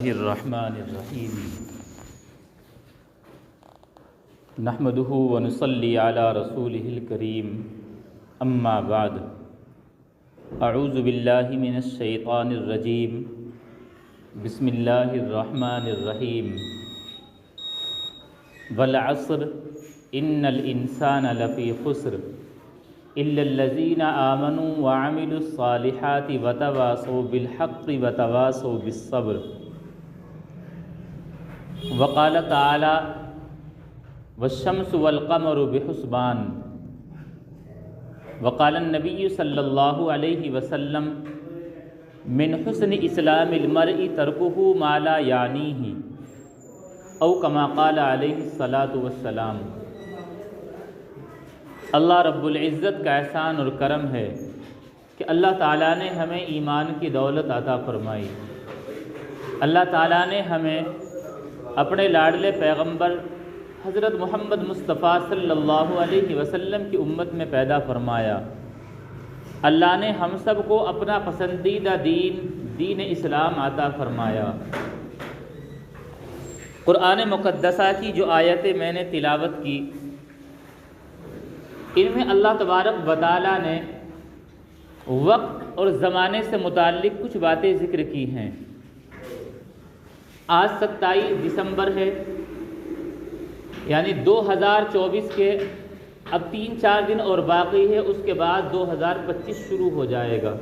الرحمن الرحیم نحمده ونصلی علی رسولہ الکریم اما بعد اعوذ باللہ من الشیطان الرجیم بسم اللہ الرحمن الرحیم والعصر ان الانسان لفی خسر الا الذین آمنوا وعملوا الصالحات وتواصوا بالحق وتواصوا بالصبر وقال تعالی والشمس والقمر بحسبان وقال النبی صلی اللہ علیہ وسلم من حسن اسلام المرء ترکہ ما لا یعنیہ او کما قال علیہ الصلاۃ والسلام۔ اللہ رب العزت کا احسان اور کرم ہے کہ اللہ تعالیٰ نے ہمیں ایمان کی دولت عطا فرمائی۔ اللہ تعالیٰ نے ہمیں اپنے لاڈلے پیغمبر حضرت محمد مصطفیٰ صلی اللہ علیہ وسلم کی امت میں پیدا فرمایا۔ اللہ نے ہم سب کو اپنا پسندیدہ دین اسلام عطا فرمایا۔ قرآن مقدسہ کی جو آیتیں میں نے تلاوت کی، ان میں اللہ تبارک و تعالیٰ نے وقت اور زمانے سے متعلق کچھ باتیں ذکر کی ہیں۔ آج 27 دسمبر ہے، یعنی 2024 کے اب 3-4 دن اور باقی ہے، اس کے بعد 2025 شروع ہو جائے گا۔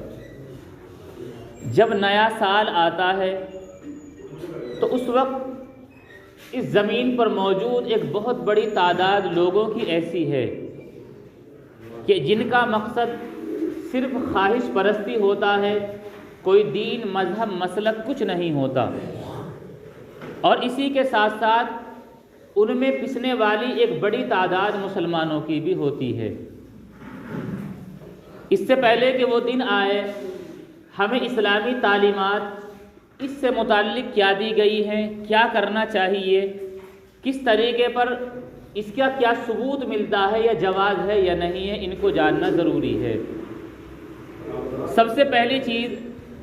جب نیا سال آتا ہے تو اس وقت اس زمین پر موجود ایک بہت بڑی تعداد لوگوں کی ایسی ہے کہ جن کا مقصد صرف خواہش پرستی ہوتا ہے، کوئی دین مذہب مسلک کچھ نہیں ہوتا، اور اسی کے ساتھ ساتھ ان میں پسنے والی ایک بڑی تعداد مسلمانوں کی بھی ہوتی ہے۔ اس سے پہلے کہ وہ دن آئے، ہمیں اسلامی تعلیمات اس سے متعلق کیا دی گئی ہیں، کیا کرنا چاہیے، کس طریقے پر اس کا کیا ثبوت ملتا ہے یا جواز ہے یا نہیں ہے، ان کو جاننا ضروری ہے۔ سب سے پہلی چیز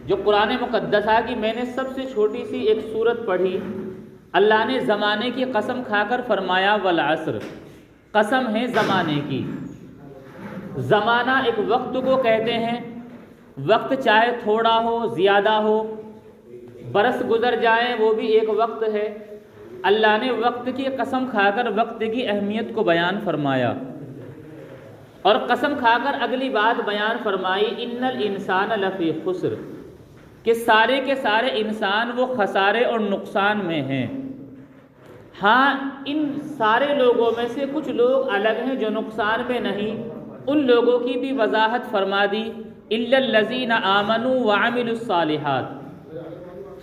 جو قرآن مقدسہ کی میں نے سب سے چھوٹی سی ایک سورت پڑھی، اللہ نے زمانے کی قسم کھا کر فرمایا والعصر، قسم ہے زمانے کی۔ زمانہ ایک وقت کو کہتے ہیں، وقت چاہے تھوڑا ہو زیادہ ہو، برس گزر جائیں وہ بھی ایک وقت ہے۔ اللہ نے وقت کی قسم کھا کر وقت کی اہمیت کو بیان فرمایا، اور قسم کھا کر اگلی بات بیان فرمائی ان الانسان لفی خسر، کہ سارے کے سارے انسان وہ خسارے اور نقصان میں ہیں۔ ہاں، ان سارے لوگوں میں سے کچھ لوگ الگ ہیں جو نقصان میں نہیں، ان لوگوں کی بھی وضاحت فرما دی، الا الذین آمنوا وعملوا الصالحات۔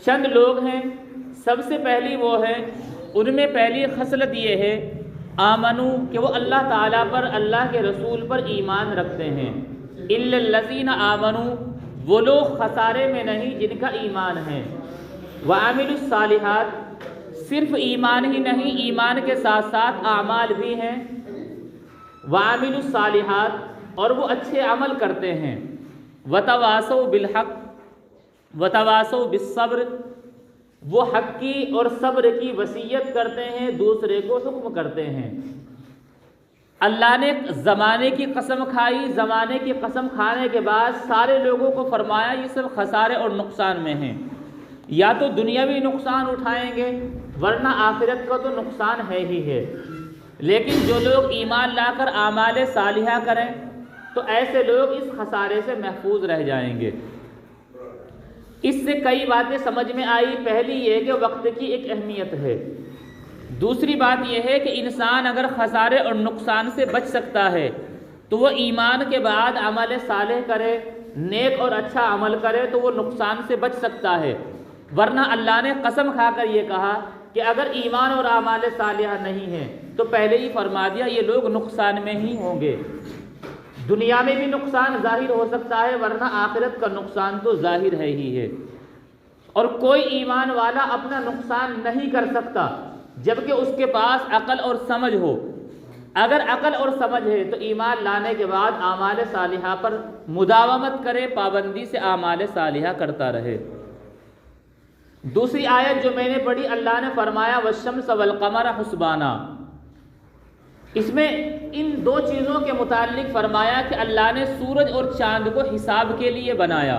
چند لوگ ہیں، سب سے پہلی وہ ہے، ان میں پہلی خصلت یہ ہے آمنو، کہ وہ اللہ تعالیٰ پر، اللہ کے رسول پر ایمان رکھتے ہیں۔ الا الذین آمنوا، وہ لوگ خسارے میں نہیں جن کا ایمان ہے۔ وعملوا الصالحات، صرف ایمان ہی نہیں، ایمان کے ساتھ ساتھ اعمال بھی ہیں۔ وعملوا الصالحات، اور وہ اچھے عمل کرتے ہیں۔ وتواصوا بالحق وتواصوا بالصبر، وہ حق کی اور صبر کی وصیت کرتے ہیں، دوسرے کو حکم کرتے ہیں۔ اللہ نے زمانے کی قسم کھائی، زمانے کی قسم کھانے کے بعد سارے لوگوں کو فرمایا یہ سب خسارے اور نقصان میں ہیں، یا تو دنیاوی نقصان اٹھائیں گے ورنہ آخرت کا تو نقصان ہے ہی ہے۔ لیکن جو لوگ ایمان لا کر اعمال صالحہ کریں تو ایسے لوگ اس خسارے سے محفوظ رہ جائیں گے۔ اس سے کئی باتیں سمجھ میں آئی۔ پہلی یہ کہ وقت کی ایک اہمیت ہے، دوسری بات یہ ہے کہ انسان اگر خسارے اور نقصان سے بچ سکتا ہے تو وہ ایمان کے بعد عمل صالح کرے، نیک اور اچھا عمل کرے تو وہ نقصان سے بچ سکتا ہے۔ ورنہ اللہ نے قسم کھا کر یہ کہا کہ اگر ایمان اور اعمال صالحہ نہیں ہیں تو پہلے ہی فرما دیا یہ لوگ نقصان میں ہی ہوں گے۔ دنیا میں بھی نقصان ظاہر ہو سکتا ہے، ورنہ آخرت کا نقصان تو ظاہر ہے ہی ہے۔ اور کوئی ایمان والا اپنا نقصان نہیں کر سکتا جبکہ اس کے پاس عقل اور سمجھ ہو۔ اگر عقل اور سمجھ ہے تو ایمان لانے کے بعد اعمال صالحہ پر مداومت کرے، پابندی سے اعمال صالحہ کرتا رہے۔ دوسری آیت جو میں نے پڑھی، اللہ نے فرمایا والشمس والقمر حسبانا، اس میں ان دو چیزوں کے متعلق فرمایا کہ اللہ نے سورج اور چاند کو حساب کے لیے بنایا۔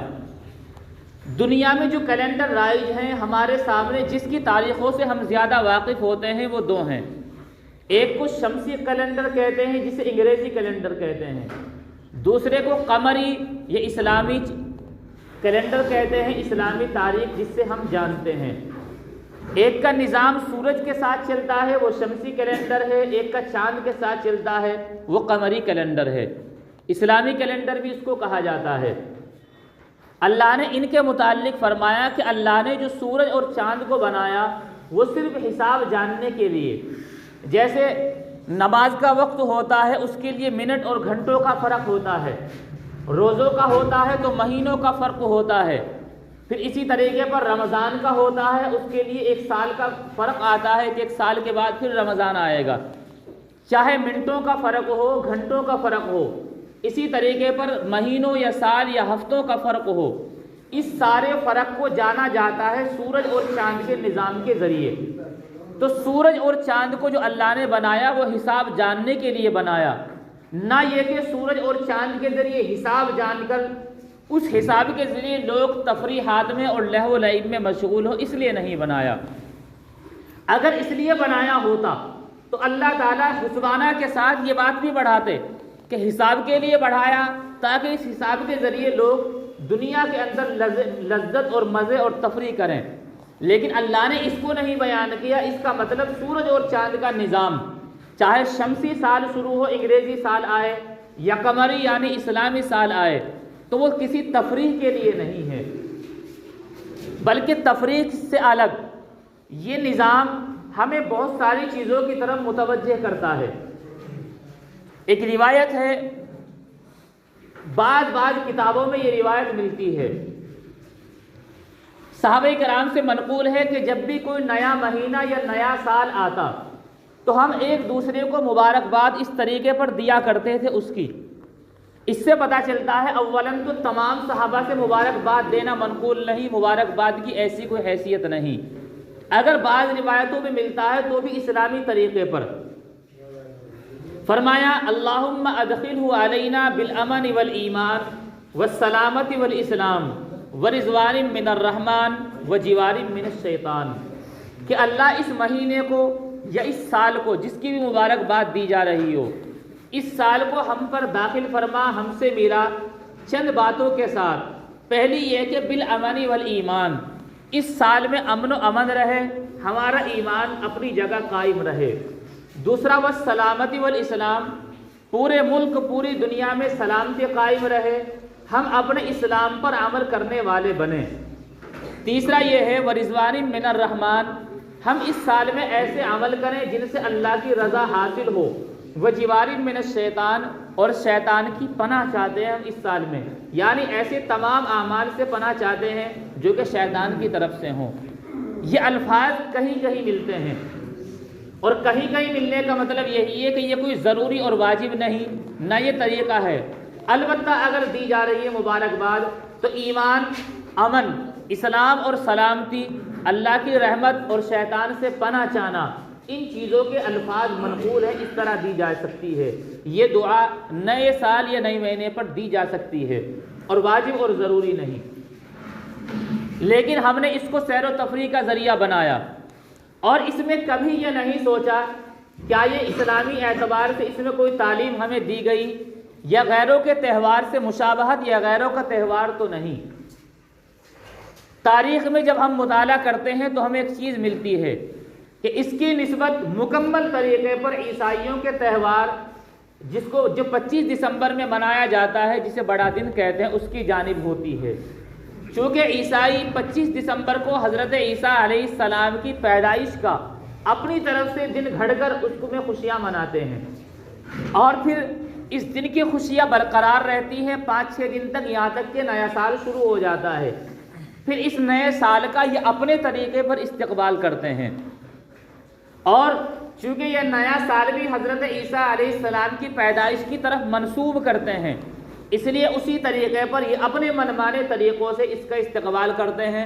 دنیا میں جو کیلنڈر رائج ہیں ہمارے سامنے، جس کی تاریخوں سے ہم زیادہ واقف ہوتے ہیں، وہ دو ہیں۔ ایک کو شمسی کیلنڈر کہتے ہیں جسے انگریزی کیلنڈر کہتے ہیں، دوسرے کو قمری یا اسلامی کیلنڈر کہتے ہیں، اسلامی تاریخ جس سے ہم جانتے ہیں۔ ایک کا نظام سورج کے ساتھ چلتا ہے، وہ شمسی کیلنڈر ہے، ایک کا چاند کے ساتھ چلتا ہے، وہ قمری کیلنڈر ہے، اسلامی کیلنڈر بھی اس کو کہا جاتا ہے۔ اللہ نے ان کے متعلق فرمایا کہ اللہ نے جو سورج اور چاند کو بنایا وہ صرف حساب جاننے کے لیے، جیسے نماز کا وقت ہوتا ہے اس کے لیے منٹ اور گھنٹوں کا فرق ہوتا ہے، روزوں کا ہوتا ہے تو مہینوں کا فرق ہوتا ہے، پھر اسی طریقے پر رمضان کا ہوتا ہے، اس کے لیے ایک سال کا فرق آتا ہے کہ ایک سال کے بعد پھر رمضان آئے گا، چاہے منٹوں کا فرق ہو، گھنٹوں کا فرق ہو، اسی طریقے پر مہینوں یا سال یا ہفتوں کا فرق ہو، اس سارے فرق کو جانا جاتا ہے سورج اور چاند کے نظام کے ذریعے۔ تو سورج اور چاند کو جو اللہ نے بنایا وہ حساب جاننے کے لیے بنایا، نہ یہ کہ سورج اور چاند کے ذریعے حساب جان کر اس حساب کے ذریعے لوگ تفریحات میں اور لہو و لعب میں مشغول ہو، اس لیے نہیں بنایا۔ اگر اس لیے بنایا ہوتا تو اللہ تعالیٰ حسبانہ کے ساتھ یہ بات بھی بڑھاتے کہ حساب کے لیے بڑھایا تاکہ اس حساب کے ذریعے لوگ دنیا کے اندر لذت اور مزے اور تفریح کریں، لیکن اللہ نے اس کو نہیں بیان کیا۔ اس کا مطلب سورج اور چاند کا نظام چاہے شمسی سال شروع ہو، انگریزی سال آئے، یا قمری یعنی اسلامی سال آئے، تو وہ کسی تفریح کے لیے نہیں ہے، بلکہ تفریح سے الگ یہ نظام ہمیں بہت ساری چیزوں کی طرف متوجہ کرتا ہے۔ ایک روایت ہے، بعض کتابوں میں یہ روایت ملتی ہے، صحابہ کرام سے منقول ہے کہ جب بھی کوئی نیا مہینہ یا نیا سال آتا تو ہم ایک دوسرے کو مبارکباد اس طریقے پر دیا کرتے تھے اس کی۔ اس سے پتہ چلتا ہے اولاً تو تمام صحابہ سے مبارکباد دینا منقول نہیں، مبارکباد کی ایسی کوئی حیثیت نہیں، اگر بعض روایتوں میں ملتا ہے تو بھی اسلامی طریقے پر۔ فرمایا اللہم ادخلہ علینا بالامن والایمان والسلامت والاسلام ورضوان من الرحمن وجوار من الشیطان، کہ اللہ اس مہینے کو یا اس سال کو، جس کی بھی مبارکباد دی جا رہی ہو، اس سال کو ہم پر داخل فرما، ہم سے ملا چند باتوں کے ساتھ۔ پہلی یہ کہ بالامن والایمان، اس سال میں امن و امن رہے، ہمارا ایمان اپنی جگہ قائم رہے۔ دوسرا والسلامتی والاسلام، پورے ملک پوری دنیا میں سلامتی قائم رہے، ہم اپنے اسلام پر عمل کرنے والے بنیں۔ تیسرا یہ ہے ورضوان من الرحمن، ہم اس سال میں ایسے عمل کریں جن سے اللہ کی رضا حاصل ہو، وجوار من الشیطان، اور شیطان کی پناہ چاہتے ہیں ہم اس سال میں، یعنی ایسے تمام اعمال سے پناہ چاہتے ہیں جو کہ شیطان کی طرف سے ہوں۔ یہ الفاظ کہیں کہیں ملتے ہیں، اور کہیں کہیں ملنے کا مطلب یہی ہے کہ یہ کوئی ضروری اور واجب نہیں، نہ یہ طریقہ ہے، البتہ اگر دی جا رہی ہے مبارکباد تو ایمان، امن، اسلام اور سلامتی، اللہ کی رحمت اور شیطان سے پناہ چاہنا، ان چیزوں کے الفاظ منقول ہیں، اس طرح دی جا سکتی ہے۔ یہ دعا نئے سال یا نئے مہینے پر دی جا سکتی ہے اور واجب اور ضروری نہیں، لیکن ہم نے اس کو سیر و تفریح کا ذریعہ بنایا، اور اس میں کبھی یہ نہیں سوچا کیا یہ اسلامی اعتبار سے اس میں کوئی تعلیم ہمیں دی گئی یا غیروں کے تہوار سے مشابہت یا غیروں کا تہوار تو نہیں۔ تاریخ میں جب ہم مطالعہ کرتے ہیں تو ہمیں ایک چیز ملتی ہے کہ اس کی نسبت مکمل طریقے پر عیسائیوں کے تہوار جو 25 دسمبر میں منایا جاتا ہے، جسے بڑا دن کہتے ہیں، اس کی جانب ہوتی ہے، چونکہ عیسائی 25 دسمبر کو حضرت عیسیٰ علیہ السلام کی پیدائش کا اپنی طرف سے دن گھڑ کر اس میں خوشیاں مناتے ہیں، اور پھر اس دن کی خوشیاں برقرار رہتی ہیں 5-6 دن تک، یہاں تک کہ نیا سال شروع ہو جاتا ہے۔ پھر اس نئے سال کا یہ اپنے طریقے پر استقبال کرتے ہیں، اور چونکہ یہ نیا سال بھی حضرت عیسیٰ علیہ السلام کی پیدائش کی طرف منسوب کرتے ہیں، اس لیے اسی طریقے پر یہ اپنے منمانے طریقوں سے اس کا استقبال کرتے ہیں۔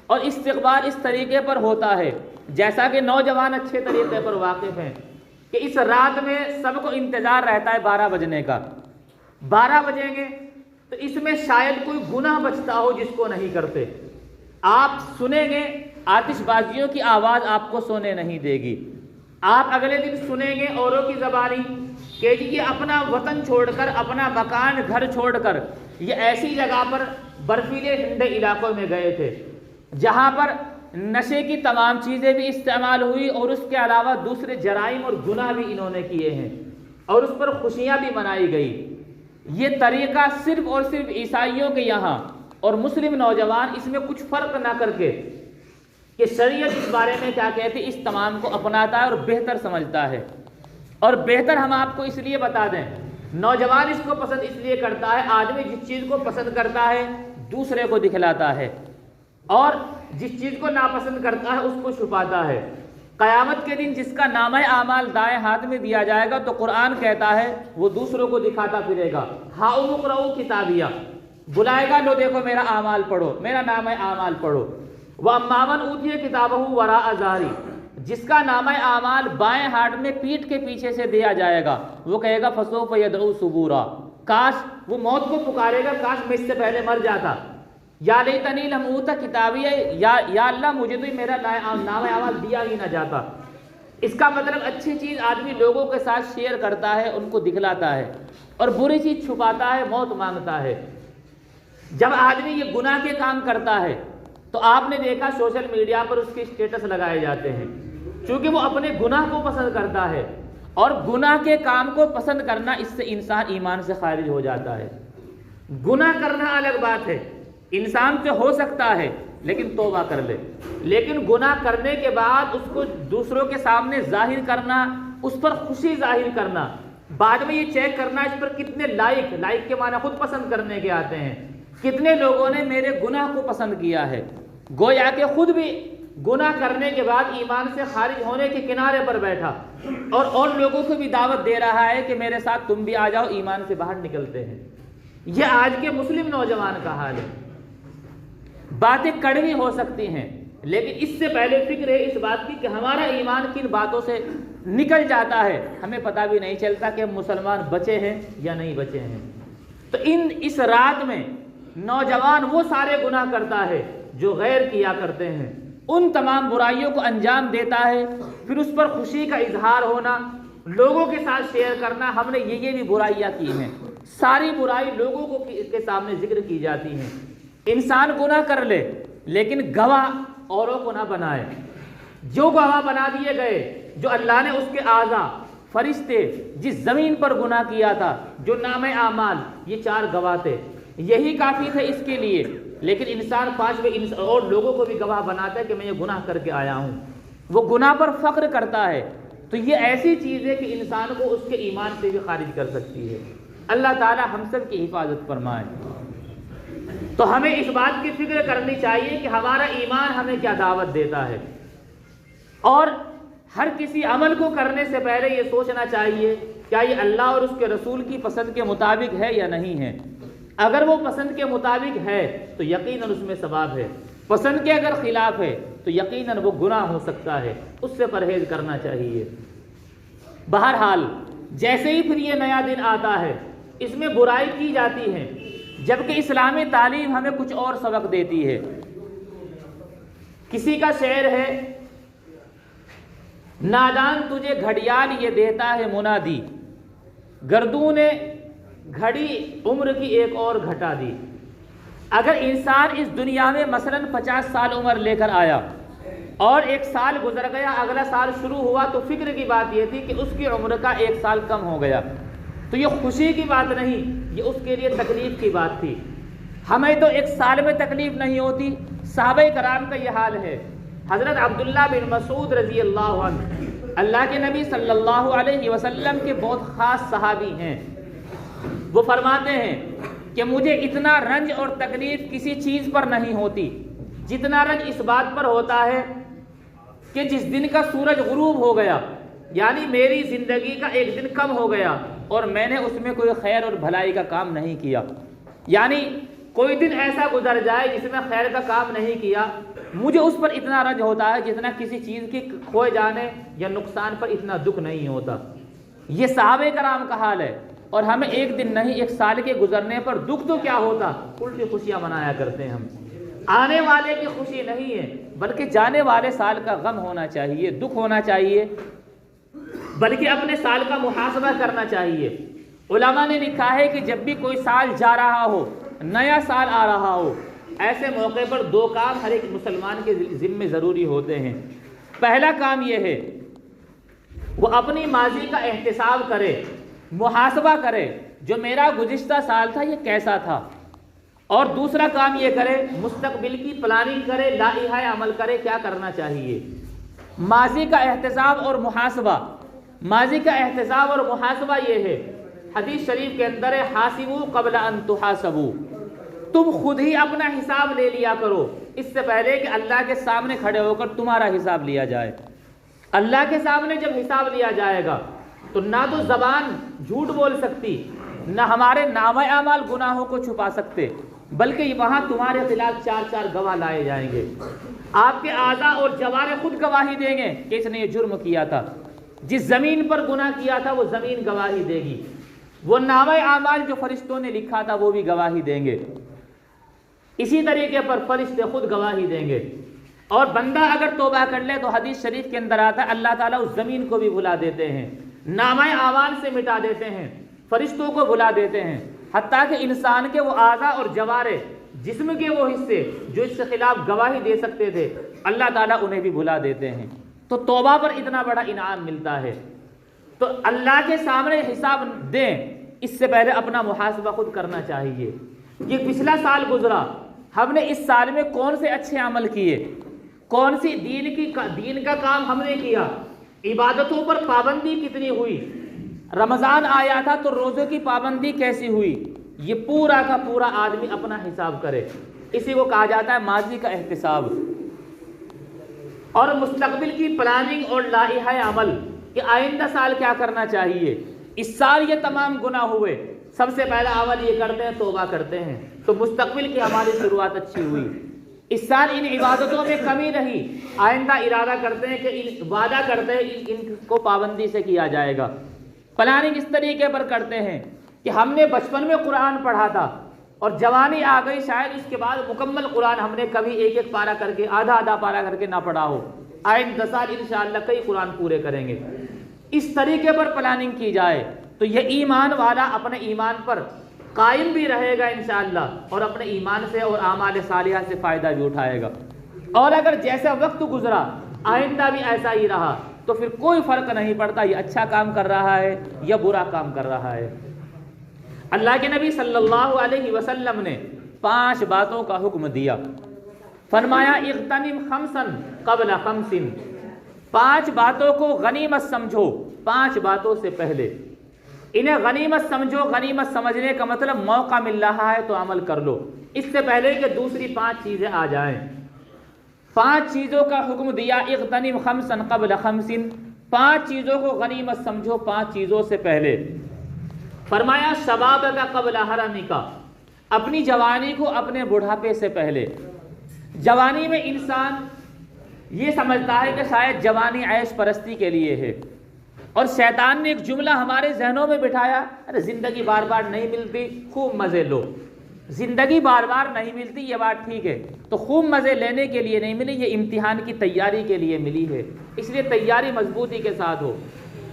اور استقبال اس طریقے پر ہوتا ہے جیسا کہ نوجوان اچھے طریقے پر واقف ہیں کہ اس رات میں سب کو انتظار رہتا ہے 12 بجنے کا. 12 بجیں گے تو اس میں شاید کوئی گناہ بچتا ہو جس کو نہیں کرتے. آپ سنیں گے آتش بازیوں کی آواز آپ کو سونے نہیں دے گی. آپ اگلے دن سنیں گے اوروں کی زبانی کہ جی یہ اپنا وطن چھوڑ کر، اپنا مکان گھر چھوڑ کر یہ ایسی جگہ پر برفیلے ٹھنڈے علاقوں میں گئے تھے جہاں پر نشے کی تمام چیزیں بھی استعمال ہوئی اور اس کے علاوہ دوسرے جرائم اور گناہ بھی انہوں نے کیے ہیں اور اس پر خوشیاں بھی منائی گئی. یہ طریقہ صرف اور صرف عیسائیوں کے یہاں اور مسلم نوجوان اس میں کچھ فرق نہ کر کے کہ شریعت اس بارے میں کیا کہتی ہے اس تمام کو اپناتا ہے اور بہتر سمجھتا ہے. اور بہتر ہم آپ کو اس لیے بتا دیں، نوجوان اس کو پسند اس لیے کرتا ہے، آدمی جس چیز کو پسند کرتا ہے دوسرے کو دکھلاتا ہے اور جس چیز کو ناپسند کرتا ہے اس کو چھپاتا ہے. قیامت کے دن جس کا نامہ اعمال دائیں ہاتھ میں دیا جائے گا تو قرآن کہتا ہے وہ دوسروں کو دکھاتا پھرے گا. ہاؤ اقرؤ کتابیہ، بلائے گا لو دیکھو میرا اعمال پڑھو، میرا نامہ اعمال پڑھو. وَأَمَّا مَنْ أُوتِيَ كِتَابَهُ وَرَاءَ ظَهْرِهِ، جس کا نامہ اعمال بائیں ہاتھ میں پیٹھ کے پیچھے سے دیا جائے گا وہ کہے گا فَسَوْفَ يَدْعُو ثُبُورًا، کاش وہ موت کو پکارے گا، کاش میں اس سے پہلے مر جاتا. یا لیتنی لم اوت کتابیہ، یا اللہ مجھے تو میرا نامہ اعمال دیا ہی نہ جاتا. اس کا مطلب اچھی چیز آدمی لوگوں کے ساتھ شیئر کرتا ہے، ان کو دکھلاتا ہے، اور بری چیز چھپاتا ہے، موت مانگتا ہے. جب آدمی یہ گناہ کے کام کرتا ہے تو آپ نے دیکھا سوشل میڈیا پر اس کے اسٹیٹس لگائے جاتے ہیں چونکہ وہ اپنے گناہ کو پسند کرتا ہے، اور گناہ کے کام کو پسند کرنا اس سے انسان ایمان سے خارج ہو جاتا ہے. گناہ کرنا الگ بات ہے، انسان سے ہو سکتا ہے لیکن توبہ کر لے، لیکن گناہ کرنے کے بعد اس کو دوسروں کے سامنے ظاہر کرنا، اس پر خوشی ظاہر کرنا، بعد میں یہ چیک کرنا اس پر کتنے لائک کے معنی خود پسند کرنے کے آتے ہیں، کتنے لوگوں نے میرے گناہ کو پسند کیا ہے. گویا کہ خود بھی گناہ کرنے کے بعد ایمان سے خارج ہونے کے کنارے پر بیٹھا اور لوگوں کو بھی دعوت دے رہا ہے کہ میرے ساتھ تم بھی آ جاؤ، ایمان سے باہر نکلتے ہیں. یہ آج کے مسلم نوجوان کا حال ہے. باتیں کڑوی ہو سکتی ہیں لیکن اس سے پہلے فکر ہے اس بات کی کہ ہمارا ایمان کن باتوں سے نکل جاتا ہے، ہمیں پتہ بھی نہیں چلتا کہ ہم مسلمان بچے ہیں یا نہیں بچے ہیں. تو اس رات میں نوجوان وہ سارے گناہ کرتا ہے جو غیر کیا کرتے ہیں، ان تمام برائیوں کو انجام دیتا ہے، پھر اس پر خوشی کا اظہار ہونا، لوگوں کے ساتھ شیئر کرنا. ہم نے یہ بھی برائیاں کی ہیں، ساری برائی لوگوں کو کے سامنے ذکر کی جاتی ہیں. انسان گناہ کر لے لیکن گواہ اوروں کو نہ بنائے. جو گواہ بنا دیے گئے، جو اللہ نے اس کے اعضاء فرشتے جس زمین پر گناہ کیا تھا، جو نامہ اعمال، یہ 4 گواہ تھے، یہی کافی تھے اس کے لیے. لیکن انسان 5 اور لوگوں کو بھی گواہ بناتا ہے کہ میں یہ گناہ کر کے آیا ہوں، وہ گناہ پر فخر کرتا ہے. تو یہ ایسی چیز ہے کہ انسان کو اس کے ایمان سے بھی خارج کر سکتی ہے. اللہ تعالی ہم سب کی حفاظت فرمائے. تو ہمیں اس بات کی فکر کرنی چاہیے کہ ہمارا ایمان ہمیں کیا دعوت دیتا ہے، اور ہر کسی عمل کو کرنے سے پہلے یہ سوچنا چاہیے کیا یہ اللہ اور اس کے رسول کی پسند کے مطابق ہے یا نہیں ہے. اگر وہ پسند کے مطابق ہے تو یقیناً اس میں ثواب ہے، پسند کے اگر خلاف ہے تو یقیناً وہ گناہ ہو سکتا ہے، اس سے پرہیز کرنا چاہیے. بہرحال جیسے ہی پھر یہ نیا دن آتا ہے اس میں برائی کی جاتی ہے، جبکہ اسلامی تعلیم ہمیں کچھ اور سبق دیتی ہے. کسی کا شعر ہے، نادان تجھے گھڑیال یہ دیتا ہے منادی، گردوں نے گھڑی عمر کی ایک اور گھٹا دی. اگر انسان اس دنیا میں مثلا 50 سال عمر لے کر آیا اور 1 سال گزر گیا، اگلا سال شروع ہوا، تو فکر کی بات یہ تھی کہ اس کی عمر کا 1 سال کم ہو گیا. تو یہ خوشی کی بات نہیں، یہ اس کے لیے تکلیف کی بات تھی. ہمیں تو 1 سال میں تکلیف نہیں ہوتی، صحابہ کرام کا یہ حال ہے. حضرت عبداللہ بن مسعود رضی اللہ عنہ اللہ کے نبی صلی اللہ علیہ وسلم کے بہت خاص صحابی ہیں. وہ فرماتے ہیں کہ مجھے اتنا رنج اور تکلیف کسی چیز پر نہیں ہوتی جتنا رنج اس بات پر ہوتا ہے کہ جس دن کا سورج غروب ہو گیا، یعنی میری زندگی کا 1 دن کم ہو گیا اور میں نے اس میں کوئی خیر اور بھلائی کا کام نہیں کیا. یعنی کوئی دن ایسا گزر جائے جس میں خیر کا کام نہیں کیا، مجھے اس پر اتنا رنج ہوتا ہے جتنا کسی چیز کے کھوئے جانے یا نقصان پر اتنا دکھ نہیں ہوتا۔ یہ صحابہ کرام کا حال ہے، اور ہمیں ایک دن نہیں 1 سال کے گزرنے پر دکھ تو کیا ہوتا، الٹی خوشیاں منایا کرتے ہیں ہم۔ آنے والے کی خوشی نہیں ہے بلکہ جانے والے سال کا غم ہونا چاہیے، دکھ ہونا چاہیے، بلکہ اپنے سال کا محاسبہ کرنا چاہیے۔ علماء نے لکھا ہے کہ جب بھی کوئی سال جا رہا ہو، نیا سال آ رہا ہو، ایسے موقع پر 2 کام ہر ایک مسلمان کے ذمے ضروری ہوتے ہیں۔ پہلا کام یہ ہے وہ اپنی ماضی کا احتساب کرے، محاسبہ کرے، جو میرا گزشتہ سال تھا یہ کیسا تھا، اور دوسرا کام یہ کرے مستقبل کی پلاننگ کرے، لائحہ عمل کرے، کیا کرنا چاہیے۔ ماضی کا احتساب اور محاسبہ، ماضی کا احتساب اور محاسبہ یہ ہے، حدیث شریف کے اندر ہے حاسبوا قبل ان تحاسبوا، تم خود ہی اپنا حساب لے لیا کرو اس سے پہلے کہ اللہ کے سامنے کھڑے ہو کر تمہارا حساب لیا جائے۔ اللہ کے سامنے جب حساب لیا جائے گا تو نہ تو زبان جھوٹ بول سکتی، نہ ہمارے نامہ اعمال گناہوں کو چھپا سکتے، بلکہ وہاں تمہارے خلاف 4 گواہ لائے جائیں گے۔ آپ کے اعضاء اور جوارح خود گواہی دیں گے کہ اس نے یہ جرم کیا تھا، جس زمین پر گناہ کیا تھا وہ زمین گواہی دے گی، وہ نامہ اعمال جو فرشتوں نے لکھا تھا وہ بھی گواہی دیں گے، اسی طریقے پر فرشتے خود گواہی دیں گے۔ اور بندہ اگر توبہ کر لے تو حدیث شریف کے اندر آتا ہے اللہ تعالیٰ اس زمین کو بھی بھلا دیتے ہیں، نامہ اعمال سے مٹا دیتے ہیں، فرشتوں کو بھلا دیتے ہیں، حتیٰ کہ انسان کے وہ اعضاء اور جوارح، جسم کے وہ حصے جو اس کے خلاف گواہی دے سکتے تھے، اللہ تعالیٰ انہیں بھی بھلا دیتے ہیں۔ تو توبہ پر اتنا بڑا انعام ملتا ہے، تو اللہ کے سامنے حساب دیں اس سے پہلے اپنا محاسبہ خود کرنا چاہیے۔ یہ پچھلا سال گزرا، ہم نے اس سال میں کون سے اچھے عمل کیے، کون سی دین کا کام ہم نے کیا، عبادتوں پر پابندی کتنی ہوئی، رمضان آیا تھا تو روزوں کی پابندی کیسی ہوئی، یہ پورا کا پورا آدمی اپنا حساب کرے، اسی کو کہا جاتا ہے ماضی کا احتساب۔ اور مستقبل کی پلاننگ اور لائحہ عمل کہ آئندہ سال کیا کرنا چاہیے۔ اس سال یہ تمام گناہ ہوئے، سب سے پہلا عمل یہ کرتے ہیں توبہ کرتے ہیں تو مستقبل کی ہماری شروعات اچھی ہوئی۔ اس سال ان عبادتوں میں کمی رہی، آئندہ ارادہ کرتے ہیں کہ وعدہ کرتے ہیں ان کو پابندی سے کیا جائے گا۔ پلاننگ اس طریقے پر کرتے ہیں کہ ہم نے بچپن میں قرآن پڑھا تھا اور جوانی آ گئی، شاید اس کے بعد مکمل قرآن ہم نے کبھی 1 پارہ کر کے، آدھا پارہ کر کے نہ پڑھا ہو، آئندہ سال انشاءاللہ کئی قرآن پورے کریں گے۔ اس طریقے پر پلاننگ کی جائے تو یہ ایمان والا اپنے ایمان پر قائم بھی رہے گا انشاءاللہ، اور اپنے ایمان سے اور اعمال صالحہ سے فائدہ بھی اٹھائے گا۔ اور اگر جیسا وقت گزرا آئندہ بھی ایسا ہی رہا تو پھر کوئی فرق نہیں پڑتا یہ اچھا کام کر رہا ہے یا برا کام کر رہا ہے۔ اللہ کے نبی صلی اللہ علیہ وسلم نے 5 باتوں کا حکم دیا، فرمایا اغتنم 5 قبل 5، 5 باتوں کو غنیمت سمجھو 5 باتوں سے پہلے، انہیں غنیمت سمجھو۔ غنیمت سمجھنے کا مطلب موقع مل رہا ہے تو عمل کر لو اس سے پہلے کہ دوسری 5 چیزیں آ جائیں۔ 5 چیزوں کا حکم دیا، اغتنم 5 قبل 5، 5 چیزوں کو غنیمت سمجھو 5 چیزوں سے پہلے۔ فرمایا شبابک قبل حرمک، اپنی جوانی کو اپنے بڑھاپے سے پہلے۔ جوانی میں انسان یہ سمجھتا ہے کہ شاید جوانی عیش پرستی کے لیے ہے، اور شیطان نے ایک جملہ ہمارے ذہنوں میں بٹھایا، ارے زندگی بار بار نہیں ملتی، خوب مزے لو۔ زندگی بار بار نہیں ملتی یہ بات ٹھیک ہے، تو خوب مزے لینے کے لیے نہیں ملی، یہ امتحان کی تیاری کے لیے ملی ہے، اس لیے تیاری مضبوطی کے ساتھ ہو،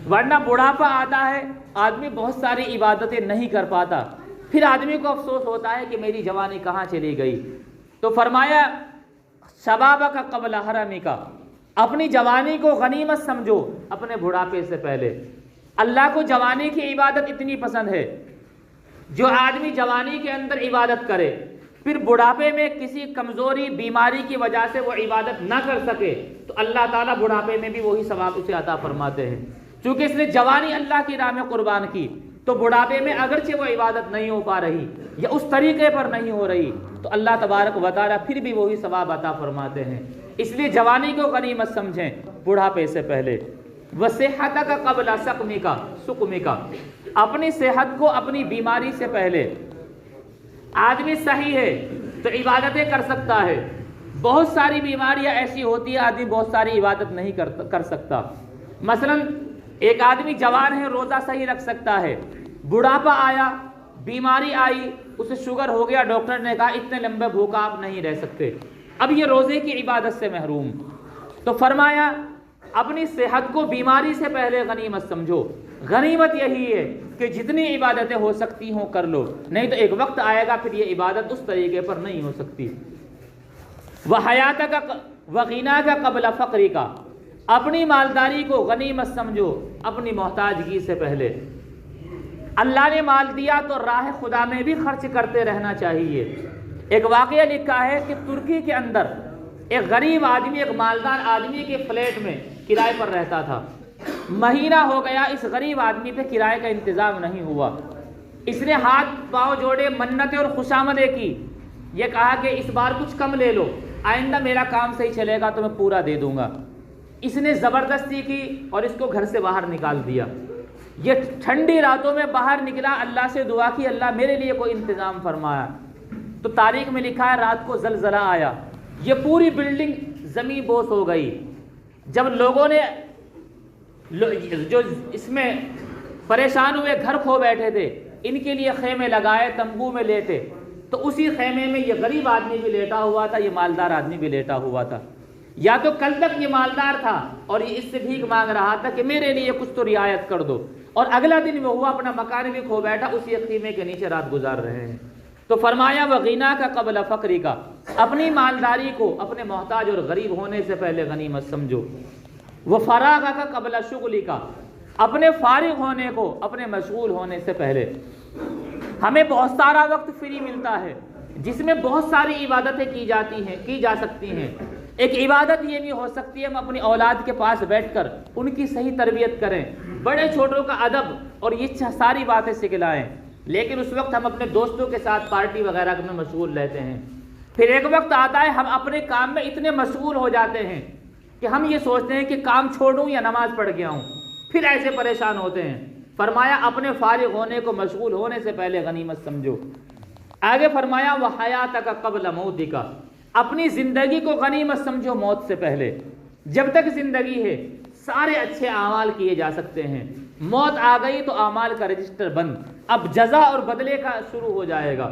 ورنہ بڑھاپا آتا ہے آدمی بہت ساری عبادتیں نہیں کر پاتا، پھر آدمی کو افسوس ہوتا ہے کہ میری جوانی کہاں چلی گئی۔ تو فرمایا شبابک قبل حرمک، اپنی جوانی کو غنیمت سمجھو اپنے بڑھاپے سے پہلے۔ اللہ کو جوانی کی عبادت اتنی پسند ہے، جو آدمی جوانی کے اندر عبادت کرے پھر بڑھاپے میں کسی کمزوری بیماری کی وجہ سے وہ عبادت نہ کر سکے تو اللہ تعالیٰ بڑھاپے میں بھی وہی ثواب اسے عطا فرماتے ہیں، چونکہ اس نے جوانی اللہ کی راہ میں قربان کی تو بڑھاپے میں اگرچہ وہ عبادت نہیں ہو پا رہی یا اس طریقے پر نہیں ہو رہی تو اللہ تبارک و تعالیٰ پھر بھی وہی ثواب عطا فرماتے ہیں۔ اس لیے جوانی کو غنیمت سمجھیں بڑھاپے سے پہلے۔ وصحتک قبل سقمک، اپنی صحت کو اپنی بیماری سے پہلے۔ آدمی صحیح ہے تو عبادتیں کر سکتا ہے، بہت ساری بیماریاں ایسی ہوتی ہیں آدمی بہت ساری عبادت نہیں کر سکتا. مثلا ایک آدمی جوان ہے روزہ صحیح رکھ سکتا ہے, بڑھاپا آیا, بیماری آئی, اسے شوگر ہو گیا, ڈاکٹر نے کہا اتنے لمبے بھوکا آپ نہیں رہ سکتے, اب یہ روزے کی عبادت سے محروم. تو فرمایا اپنی صحت کو بیماری سے پہلے غنیمت سمجھو. غنیمت یہی ہے کہ جتنی عبادتیں ہو سکتی ہوں کر لو, نہیں تو ایک وقت آئے گا پھر یہ عبادت اس طریقے پر نہیں ہو سکتی. وَحَيَاتَكَ وَغِنَاكَ قَبْلَ فَقْرِكَ, اپنی مالداری کو غنیمت سمجھو اپنی محتاجگی سے پہلے. اللہ نے مال دیا تو راہ خدا میں بھی خرچ کرتے رہنا چاہیے. ایک واقعہ لکھا ہے کہ ترکی کے اندر ایک غریب آدمی ایک مالدار آدمی کے فلیٹ میں کرائے پر رہتا تھا. مہینہ ہو گیا, اس غریب آدمی پہ کرائے کا انتظام نہیں ہوا. اس نے ہاتھ پاؤں جوڑے, منتیں اور خوشامدیں کی, یہ کہا کہ اس بار کچھ کم لے لو, آئندہ میرا کام صحیح چلے گا تو میں پورا دے دوں گا. اس نے زبردستی کی اور اس کو گھر سے باہر نکال دیا. یہ ٹھنڈی راتوں میں باہر نکلا, اللہ سے دعا کی اللہ میرے لیے کوئی انتظام فرمایا. تو تاریخ میں لکھا ہے رات کو زلزلہ آیا, یہ پوری بلڈنگ زمین بوس ہو گئی. جب لوگوں نے جو اس میں پریشان ہوئے گھر کھو بیٹھے تھے, ان کے لیے خیمے لگائے, تمبو میں لیٹے, تو اسی خیمے میں یہ غریب آدمی بھی لیٹا ہوا تھا, یہ مالدار آدمی بھی لیٹا ہوا تھا. یا تو کل تک یہ مالدار تھا اور یہ اس سے بھیک مانگ رہا تھا کہ میرے لیے کچھ تو رعایت کر دو, اور اگلا دن وہ ہوا اپنا مکان بھی کھو بیٹھا, اسی خیمے کے نیچے رات گزار رہے ہیں. تو فرمایا وَغِنَاكَ قَبْلَ فَقْرِكَ, اپنی مالداری کو اپنے محتاج اور غریب ہونے سے پہلے غنیمت سمجھو. وَفَرَاغَكَ قَبْلَ شُغْلِكَ, اپنے فارغ ہونے کو اپنے مشغول ہونے سے پہلے. ہمیں بہت سارا وقت فری ملتا ہے جس میں بہت ساری عبادتیں کی جا سکتی ہیں. ایک عبادت یہ بھی ہو سکتی ہے ہم اپنی اولاد کے پاس بیٹھ کر ان کی صحیح تربیت کریں, بڑے چھوٹوں کا ادب اور یہ ساری باتیں سکھلائیں. لیکن اس وقت ہم اپنے دوستوں کے ساتھ پارٹی وغیرہ میں مشغول رہتے ہیں. پھر ایک وقت آتا ہے ہم اپنے کام میں اتنے مشغول ہو جاتے ہیں کہ ہم یہ سوچتے ہیں کہ کام چھوڑوں یا نماز پڑھ گیا ہوں, پھر ایسے پریشان ہوتے ہیں. فرمایا اپنے فارغ ہونے کو مشغول ہونے سے پہلے غنیمت سمجھو. آگے فرمایا وَحَيَاتَكَ قَبْلَ مَوْتِكَ, اپنی زندگی کو غنیمت سمجھو موت سے پہلے. جب تک زندگی ہے سارے اچھے اعمال کیے جا سکتے ہیں, موت آ گئی تو اعمال کا رجسٹر بند, اب جزا اور بدلے کا شروع ہو جائے گا.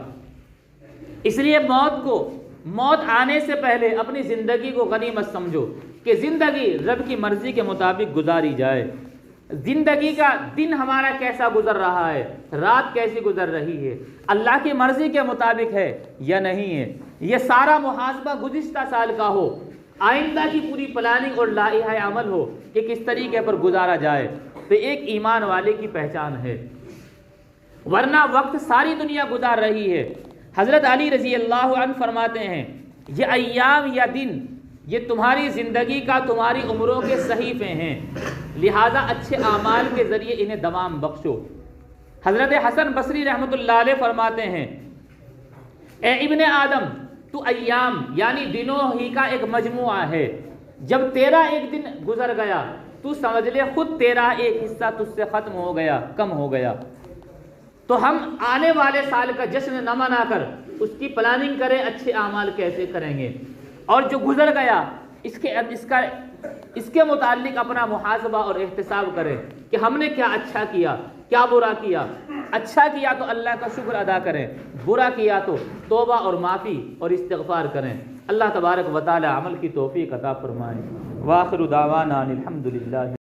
اس لیے موت آنے سے پہلے اپنی زندگی کو غنیمت سمجھو کہ زندگی رب کی مرضی کے مطابق گزاری جائے. زندگی کا دن ہمارا کیسا گزر رہا ہے, رات کیسی گزر رہی ہے, اللہ کی مرضی کے مطابق ہے یا نہیں ہے. یہ سارا محاسبہ گزشتہ سال کا ہو, آئندہ کی پوری پلاننگ اور لائحہ عمل ہو کہ کس طریقے پر گزارا جائے, تو ایک ایمان والے کی پہچان ہے. ورنہ وقت ساری دنیا گزار رہی ہے. حضرت علی رضی اللہ عنہ فرماتے ہیں یہ ایام یا دن یہ تمہاری زندگی کا تمہاری عمروں کے صحیفے ہیں, لہٰذا اچھے اعمال کے ذریعے انہیں دوام بخشو. حضرت حسن بصری رحمۃ اللہ علیہ فرماتے ہیں اے ابن آدم تو ایام یعنی دنوں ہی کا ایک مجموعہ ہے, جب تیرا ایک دن گزر گیا تو سمجھ لے خود تیرا ایک حصہ تجھ سے ختم ہو گیا, کم ہو گیا. تو ہم آنے والے سال کا جشن نہ منا کر اس کی پلاننگ کریں اچھے اعمال کیسے کریں گے, اور جو گزر گیا اس کے متعلق اپنا محاسبہ اور احتساب کریں کہ ہم نے کیا اچھا کیا کیا برا کیا. اچھا کیا تو اللہ کا شکر ادا کریں, برا کیا تو توبہ اور معافی اور استغفار کریں. اللہ تبارک و تعالی عمل کی توفیق عطا فرمائے. وآخر دعوانا الحمدللہ.